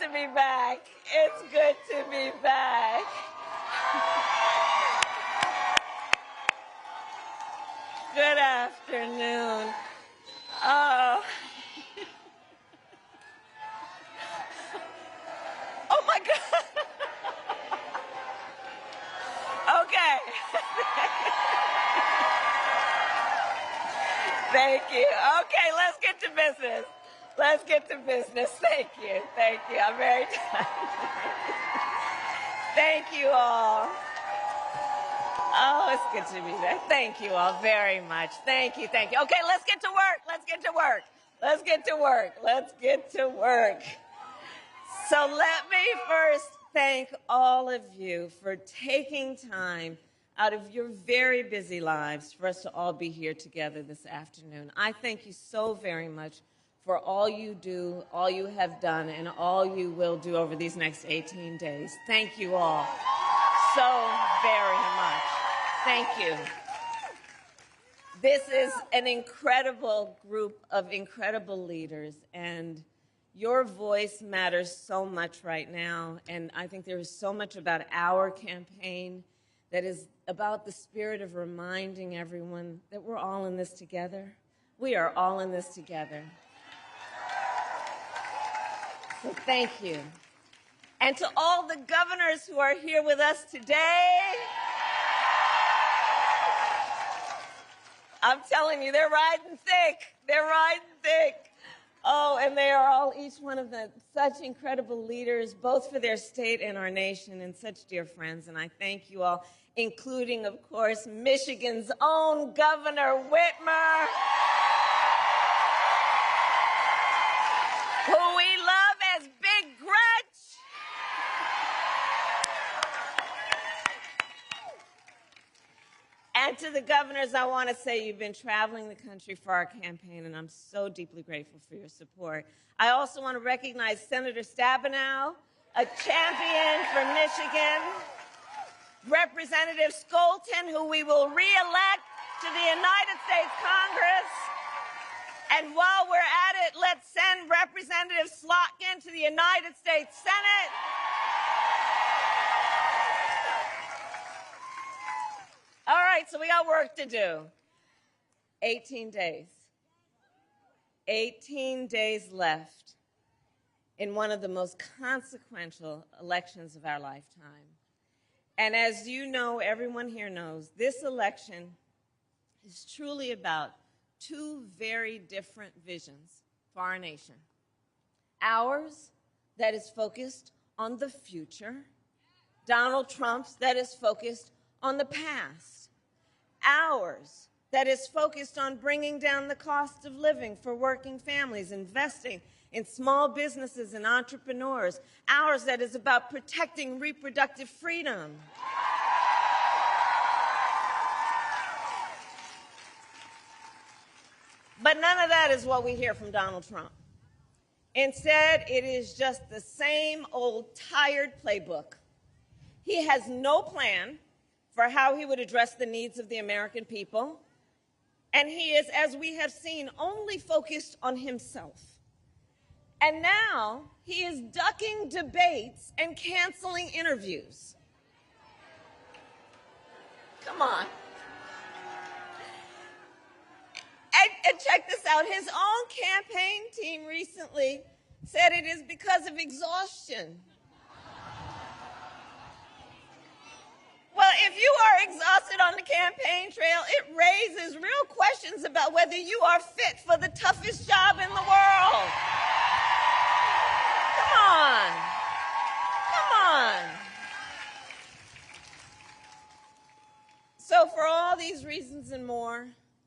to be back. It's good to be back. Good afternoon. Oh. Oh my God. Okay. Thank you. Okay, let's get to business. Let's get to business. Thank you. Thank you. I'm very tired. Thank you all. Oh, it's good to be there. Thank you all very much. Thank you. Thank you. Okay, let's get to work. Let's get to work. Let's get to work. Let's get to work. So let me first thank all of you for taking time out of your very busy lives for us to all be here together this afternoon. I thank you so very much for all you do, all you have done, and all you will do over these next 18 days. Thank you all so very much. Thank you. This is an incredible group of incredible leaders, and your voice matters so much right now, and I think there is so much about our campaign that is about the spirit of reminding everyone that we're all in this together. We are all in this together. So thank you. And to all the governors who are here with us today, I'm telling you, they're riding thick. They're riding thick. Oh, and they are all, each one of them, such incredible leaders, both for their state and our nation, and such dear friends. And I thank you all, including, of course, Michigan's own Governor Whitmer, who we love as Big Gretch. And to the governors, I want to say you've been traveling the country for our campaign, and I'm so deeply grateful for your support. I also want to recognize Senator Stabenow, a champion for Michigan, Representative Skolton, who we will re-elect to the United States Congress. And while we're at it, let's send Representative Slotkin to the United States Senate. All right, so we got work to do. 18 days. 18 days left in one of the most consequential elections of our lifetime. And as you know, everyone here knows, this election is truly about two very different visions for our nation. Ours, that is focused on the future. Donald Trump's, that is focused on the past. Ours, that is focused on bringing down the cost of living for working families, investing in small businesses and entrepreneurs. Ours, that is about protecting reproductive freedom. But none of that is what we hear from Donald Trump. Instead, it is just the same old tired playbook. He has no plan for how he would address the needs of the American people. And he is, as we have seen, only focused on himself. And now he is ducking debates and canceling interviews. Come on. And check this out. His own campaign team recently said it is because of exhaustion. Well, if you are exhausted on the campaign trail, it raises real questions about whether you are fit for the toughest job in the world. Come on. Come on. So for all these reasons and more,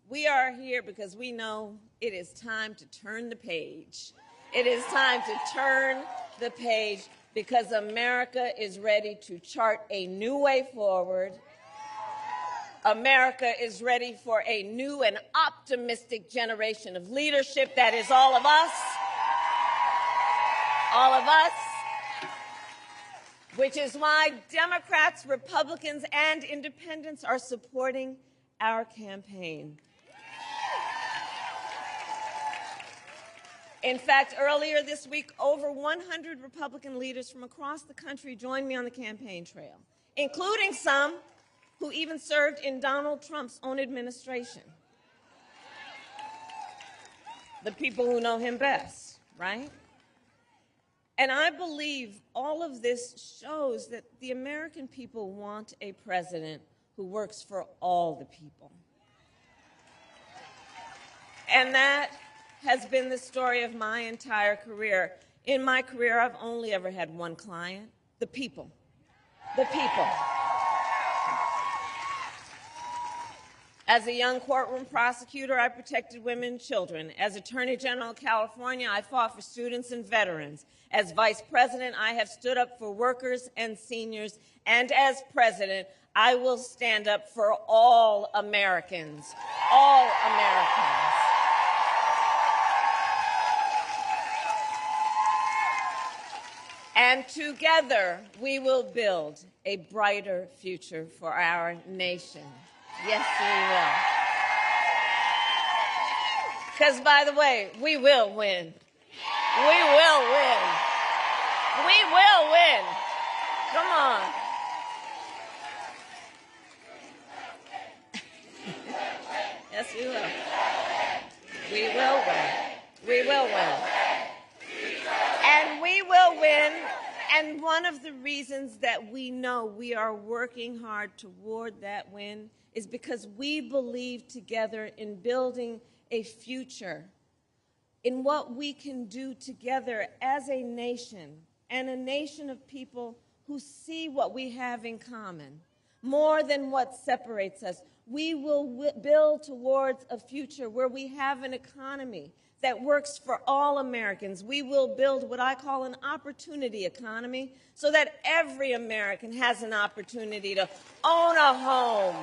we are here because we know it is time to turn the page. It is time to turn the page because America is ready to chart a new way forward. America is ready for a new and optimistic generation of leadership that is all of us. All of us. Which is why Democrats, Republicans, and independents are supporting our campaign. In fact, earlier this week, over 100 Republican leaders from across the country joined me on the campaign trail, including some who even served in Donald Trump's own administration. The people who know him best, right? And I believe all of this shows that the American people want a president who works for all the people. And that has been the story of my entire career. In my career, I've only ever had one client: the people. The people. As a young courtroom prosecutor, I protected women and children. As Attorney General of California, I fought for students and veterans. As Vice President, I have stood up for workers and seniors. And as President, I will stand up for all Americans. All Americans. And together, we will build a brighter future for our nation. Yes, we will. Because, by the way, we will win. We will win. We will win. Come on. Yes, we will. We will win. We will win. And we will win. And one of the reasons that we know we are working hard toward that win is because we believe together in building a future, in what we can do together as a nation, and a nation of people who see what we have in common, more than what separates us. We will build towards a future where we have an economy that works for all Americans. We will build what I call an opportunity economy, so that every American has an opportunity to own a home,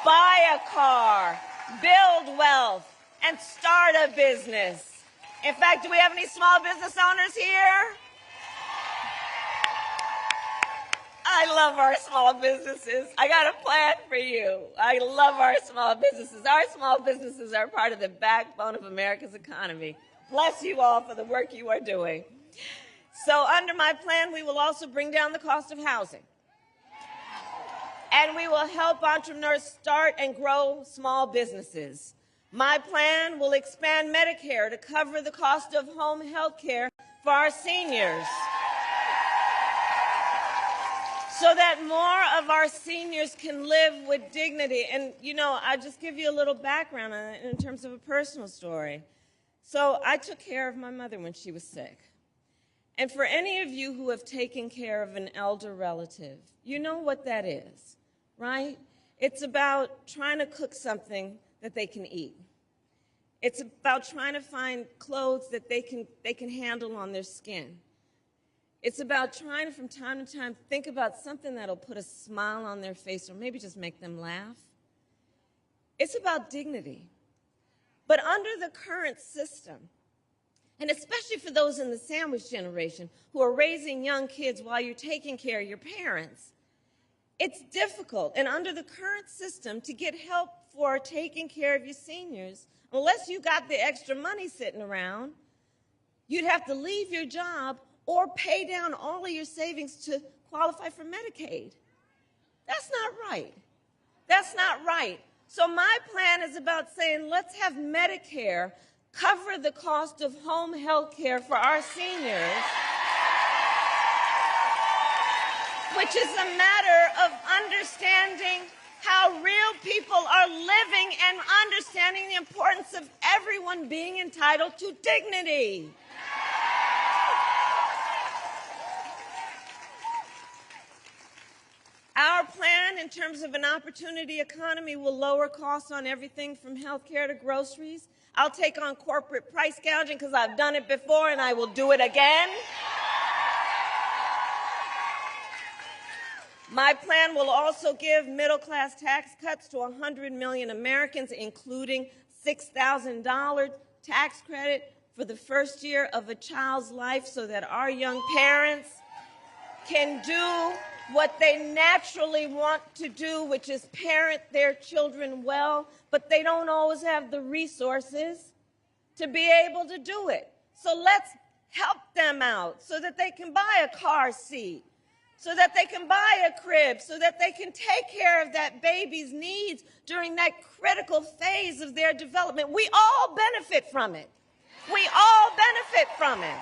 buy a car, build wealth, and start a business. In fact, do we have any small business owners here? I love our small businesses. I got a plan for you. I love our small businesses. Our small businesses are part of the backbone of America's economy. Bless you all for the work you are doing. So under my plan, we will also bring down the cost of housing. And we will help entrepreneurs start and grow small businesses. My plan will expand Medicare to cover the cost of home health care for our seniors, so that more of our seniors can live with dignity. And, you know, I'll just give you a little background on it in terms of a personal story. So I took care of my mother when she was sick. And for any of you who have taken care of an elder relative, you know what that is, right? It's about trying to cook something that they can eat. It's about trying to find clothes that they can handle on their skin. It's about trying to, from time to time, think about something that'll put a smile on their face or maybe just make them laugh. It's about dignity. But under the current system, and especially for those in the sandwich generation who are raising young kids while you're taking care of your parents, it's difficult. And under the current system, to get help for taking care of your seniors, unless you got the extra money sitting around, you'd have to leave your job or pay down all of your savings to qualify for Medicaid. That's not right. That's not right. So my plan is about saying, let's have Medicare cover the cost of home health care for our seniors, which is a matter of understanding how real people are living and understanding the importance of everyone being entitled to dignity. Our plan in terms of an opportunity economy will lower costs on everything from health care to groceries. I'll take on corporate price gouging because I've done it before and I will do it again. My plan will also give middle-class tax cuts to 100 million Americans, including $6,000 tax credit for the first year of a child's life, so that our young parents can do what they naturally want to do, which is parent their children well, but they don't always have the resources to be able to do it. So let's help them out so that they can buy a car seat, so that they can buy a crib, so that they can take care of that baby's needs during that critical phase of their development. We all benefit from it. We all benefit from it.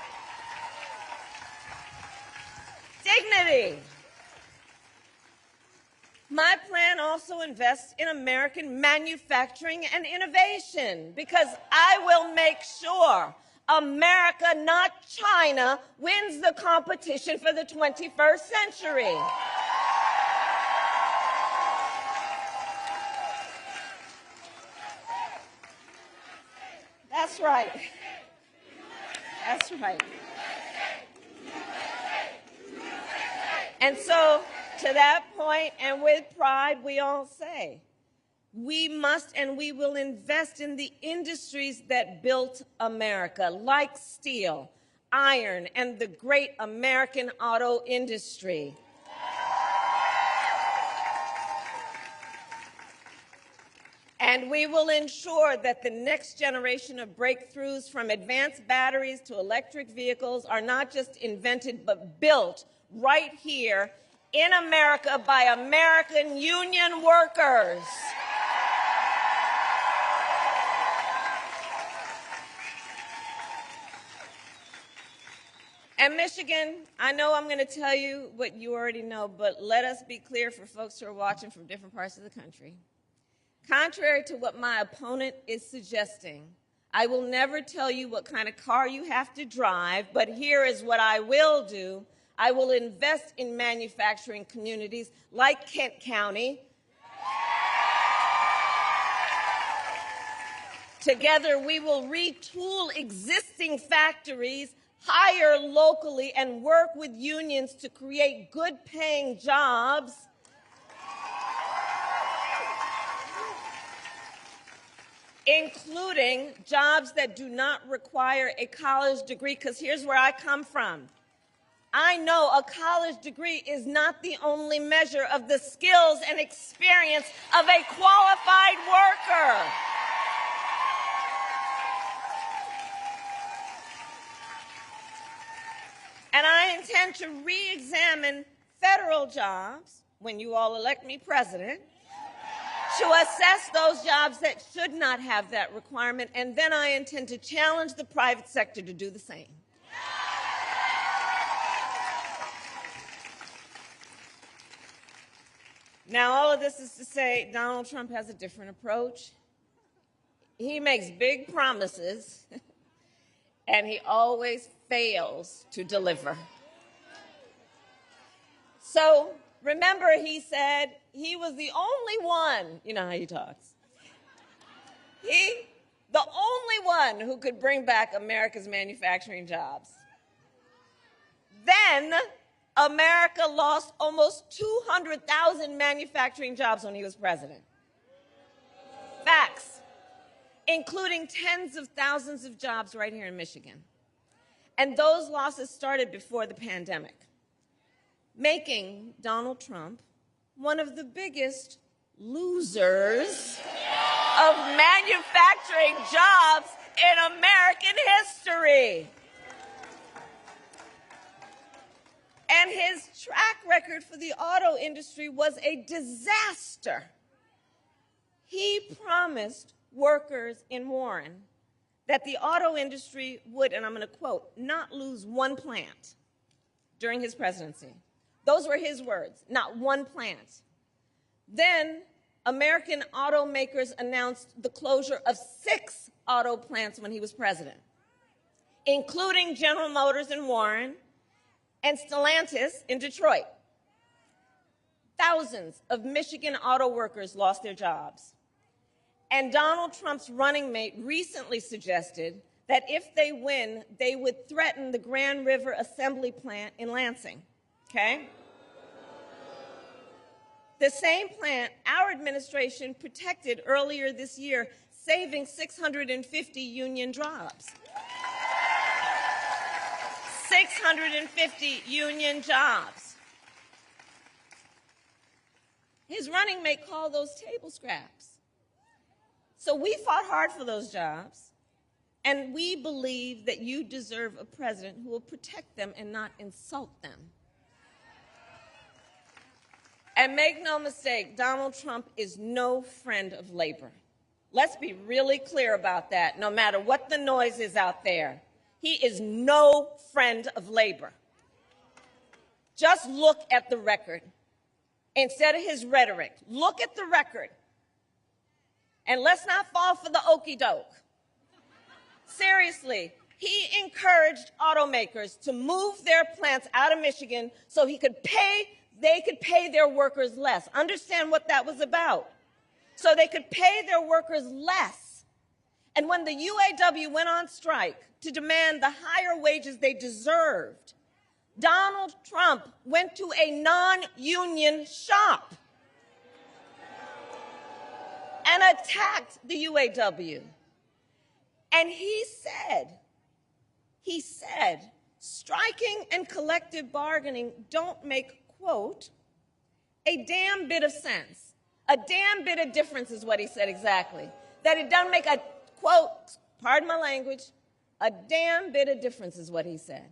Dignity. My plan also invests in American manufacturing and innovation because I will make sure America, not China, wins the competition for the 21st century. That's right. That's right. And so, to that point, and with pride, we all say, we must and we will invest in the industries that built America, like steel, iron, and the great American auto industry. And we will ensure that the next generation of breakthroughs, from advanced batteries to electric vehicles, are not just invented but built right here in America by American union workers. And Michigan, I know I'm going to tell you what you already know, but let us be clear for folks who are watching from different parts of the country. Contrary to what my opponent is suggesting, I will never tell you what kind of car you have to drive, but here is what I will do. I will invest in manufacturing communities like Kent County. Together, we will retool existing factories, hire locally, and work with unions to create good-paying jobs. Including jobs that do not require a college degree, because here's where I come from. I know a college degree is not the only measure of the skills and experience of a qualified worker. And I intend to re-examine federal jobs when you all elect me president, to assess those jobs that should not have that requirement, and then I intend to challenge the private sector to do the same. Now, all of this is to say Donald Trump has a different approach. He makes big promises, and he always fails to deliver. So, remember, he said he was the only one, you know how he talks, the only one who could bring back America's manufacturing jobs. Then America lost almost 200,000 manufacturing jobs when he was president. Facts, including tens of thousands of jobs right here in Michigan. And those losses started before the pandemic, making Donald Trump one of the biggest losers of manufacturing jobs in American history. And his track record for the auto industry was a disaster. He promised workers in Warren that the auto industry would, and I'm going to quote, not lose one plant during his presidency. Those were his words, not one plant. Then American automakers announced the closure of 6 auto plants when he was president, including General Motors in Warren and Stellantis in Detroit. Thousands of Michigan auto workers lost their jobs. And Donald Trump's running mate recently suggested that if they win, they would threaten the Grand River Assembly Plant in Lansing, okay? The same plant our administration protected earlier this year, saving 650 union jobs. 650 union jobs. His running mate called those table scraps. So we fought hard for those jobs. And we believe that you deserve a president who will protect them and not insult them. And make no mistake, Donald Trump is no friend of labor. Let's be really clear about that, no matter what the noise is out there. He is no friend of labor. Just look at the record. Instead of his rhetoric, look at the record. And let's not fall for the okey doke. Seriously, he encouraged automakers to move their plants out of Michigan so they could pay their workers less. Understand what that was about. So they could pay their workers less. And when the UAW went on strike to demand the higher wages they deserved, Donald Trump went to a non-union shop and attacked the UAW. And he said, striking and collective bargaining don't make, quote, a damn bit of sense. A damn bit of difference is what he said exactly. That it doesn't make a, quote, pardon my language, a damn bit of difference is what he said.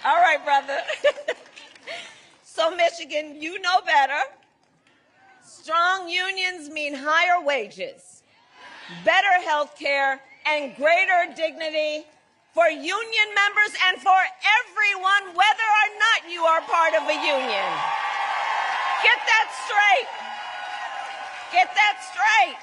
All right, brother. So, Michigan, you know better. Strong unions mean higher wages, better health care, and greater dignity for union members and for everyone, whether or not you are part of a union. Get that straight. Get that straight.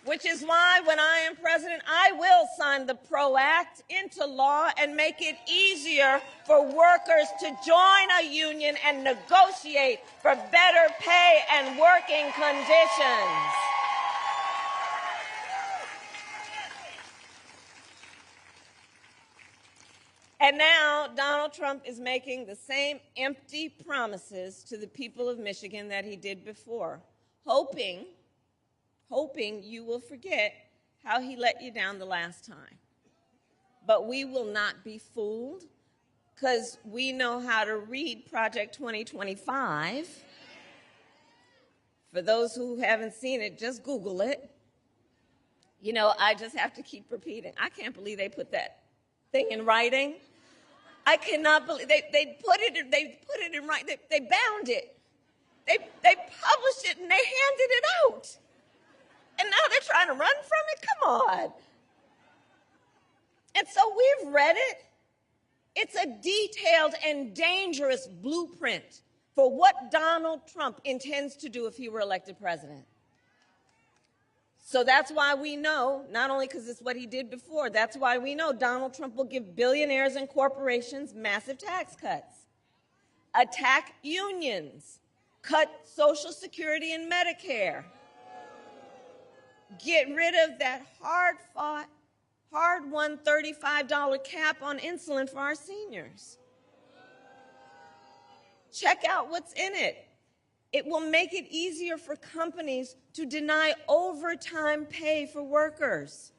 Which is why, when I am president, I will sign the PRO Act into law and make it easier for workers to join a union and negotiate for better pay and working conditions. And now Donald Trump is making the same empty promises to the people of Michigan that he did before, hoping you will forget how he let you down the last time. But we will not be fooled, because we know how to read Project 2025. For those who haven't seen it, just Google it. You know, I just have to keep repeating. I can't believe they put that thing in writing. I cannot believe they put it in writing. They bound it. They published it and they handed it out. And now they're trying to run from it? Come on. And so we've read it. It's a detailed and dangerous blueprint for what Donald Trump intends to do if he were elected president. So that's why we know, not only because it's what he did before, that's why we know Donald Trump will give billionaires and corporations massive tax cuts, attack unions, cut Social Security and Medicare, get rid of that hard-fought, hard-won $35 cap on insulin for our seniors. Check out what's in it. It will make it easier for companies to deny overtime pay for workers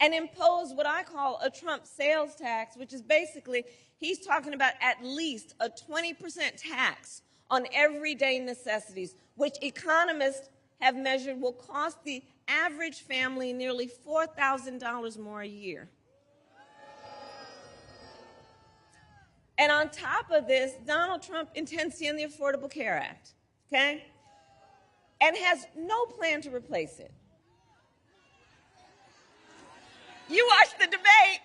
and impose what I call a Trump sales tax, which is basically, he's talking about at least a 20% tax on everyday necessities, which economists have measured will cost the average family nearly $4,000 more a year. And on top of this, Donald Trump intends to end the Affordable Care Act, okay? And has no plan to replace it. You watched the debate.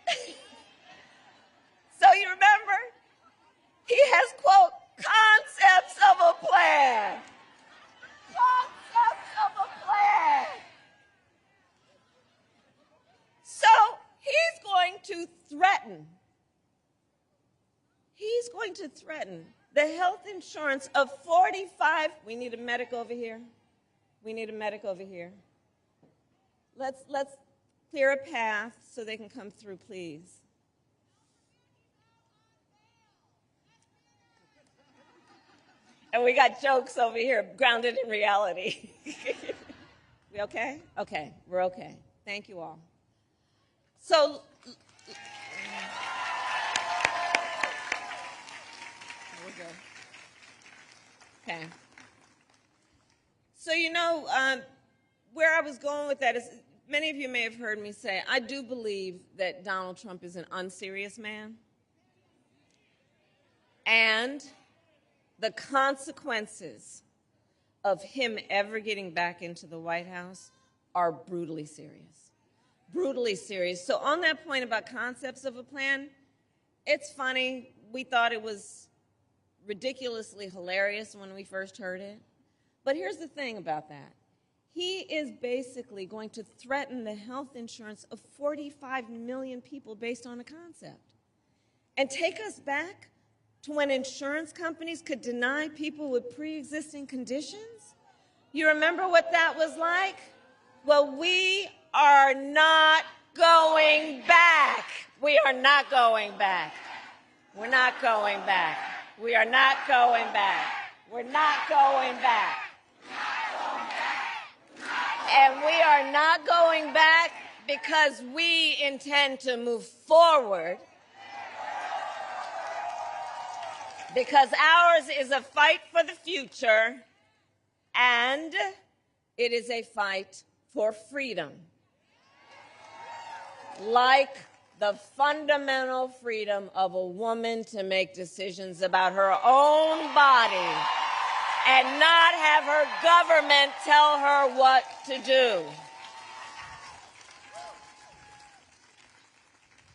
So you remember? He has, quote, concepts of a plan. Concepts of a plan. So he's going to threaten the health insurance of 45, we need a medic over here. We need a medic over here. Let's clear a path so they can come through, please. And we got jokes over here, grounded in reality. We okay? Okay, we're okay. Thank you all. So, here we go. Okay. So, where I was going with that is, many of you may have heard me say, I do believe that Donald Trump is an unserious man. And the consequences of him ever getting back into the White House are brutally serious. Brutally serious. So on that point about concepts of a plan, it's funny. We thought it was ridiculously hilarious when we first heard it. But here's the thing about that. He is basically going to threaten the health insurance of 45 million people based on a concept. And take us back to when insurance companies could deny people with pre-existing conditions? You remember what that was like? Well, we are not going back. We are not going back. We're not going back. We are not going back. We're not going back. And we are not going back because we intend to move forward, because ours is a fight for the future, and it is a fight for freedom. Like the fundamental freedom of a woman to make decisions about her own body and not have her government tell her what to do.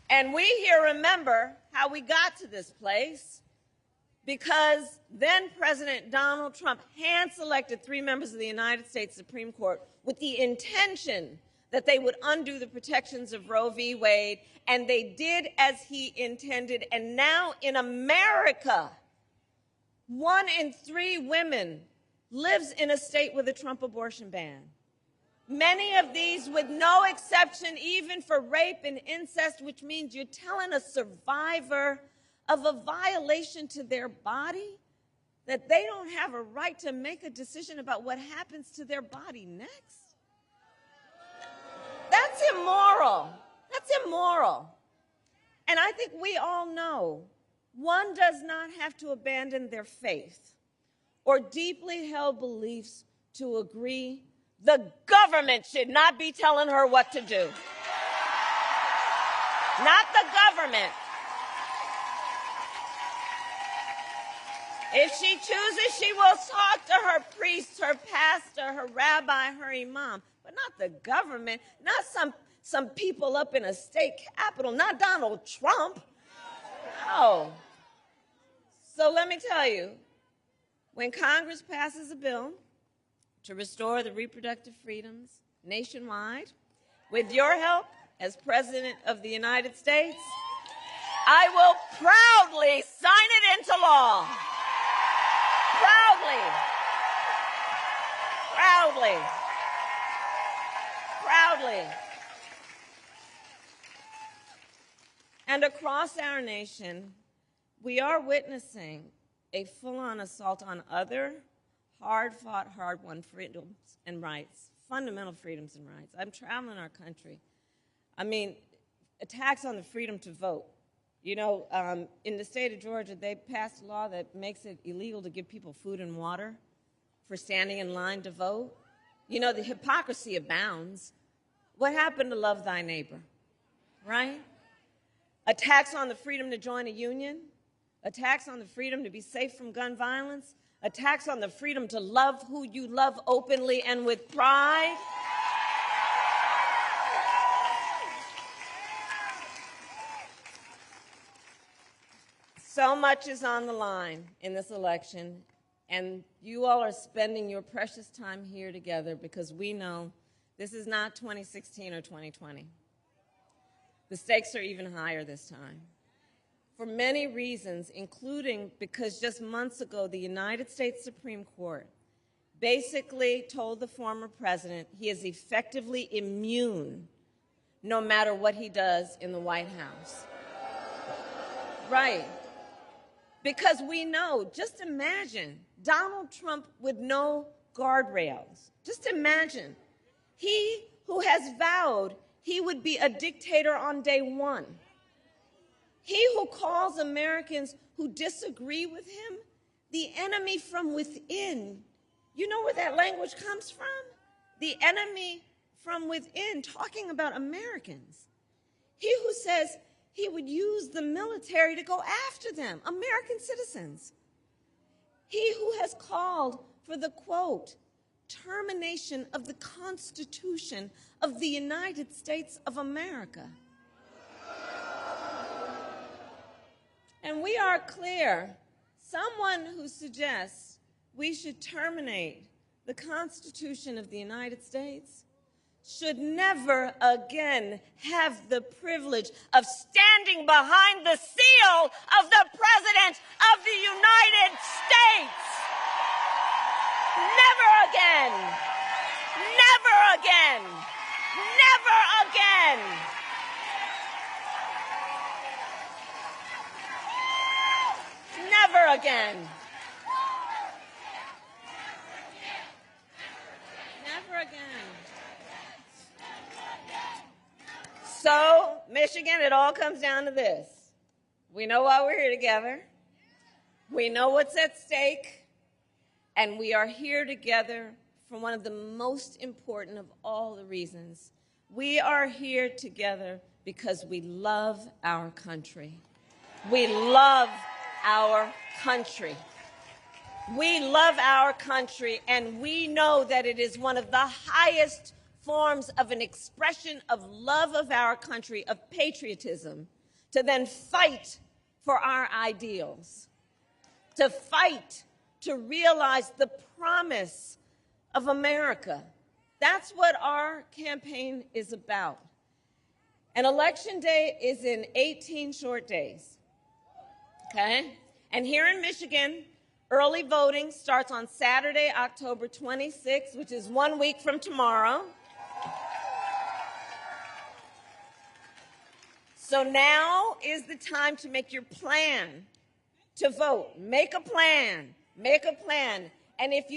And we here remember how we got to this place, because then President Donald Trump hand-selected 3 members of the United States Supreme Court with the intention that they would undo the protections of Roe v. Wade, and they did as he intended. And now in America, 1 in 3 women lives in a state with a Trump abortion ban. Many of these with no exception even for rape and incest, which means you're telling a survivor of a violation to their body that they don't have a right to make a decision about what happens to their body next. That's immoral. That's immoral. And I think we all know one does not have to abandon their faith or deeply held beliefs to agree the government should not be telling her what to do. Not the government. If she chooses, she will talk to her priest, her pastor, her rabbi, her imam, but not the government, not some people up in a state capitol, not Donald Trump. No. So let me tell you, when Congress passes a bill to restore the reproductive freedoms nationwide, with your help as President of the United States, I will proudly sign it into law. Proudly. Proudly. Proudly. And across our nation, we are witnessing a full-on assault on other hard-fought, hard-won freedoms and rights, fundamental freedoms and rights. I'm traveling our country. I mean, attacks on the freedom to vote. You know, in the state of Georgia, they passed a law that makes it illegal to give people food and water for standing in line to vote. You know, the hypocrisy abounds. What happened to love thy neighbor, right? Attacks on the freedom to join a union, attacks on the freedom to be safe from gun violence, attacks on the freedom to love who you love openly and with pride. So much is on the line in this election, and you all are spending your precious time here together because we know this is not 2016 or 2020. The stakes are even higher this time, for many reasons, including because just months ago, the United States Supreme Court basically told the former president he is effectively immune no matter what he does in the White House. Right. Because we know, just imagine Donald Trump with no guardrails. Just imagine. He who has vowed he would be a dictator on day one. He who calls Americans who disagree with him the enemy from within. You know where that language comes from? The enemy from within, talking about Americans. He who says he would use the military to go after them, American citizens. He who has called for the, quote, termination of the Constitution of the United States of America. And we are clear, someone who suggests we should terminate the Constitution of the United States should never again have the privilege of standing behind the seal of the President of the United States. Never again. Never again. Never again. Never again. Never again. So, Michigan, it all comes down to this. We know why we're here together. We know what's at stake. And we are here together for one of the most important of all the reasons. We are here together because we love our country. We love our country. We love our country, and we know that it is one of the highest forms of an expression of love of our country, of patriotism, to then fight for our ideals, to fight to realize the promise of America. That's what our campaign is about. And Election Day is in 18 short days, okay? And here in Michigan, early voting starts on Saturday, October 26th, which is 1 week from tomorrow. So now is the time to make your plan to vote. Make a plan. Make a plan. And if you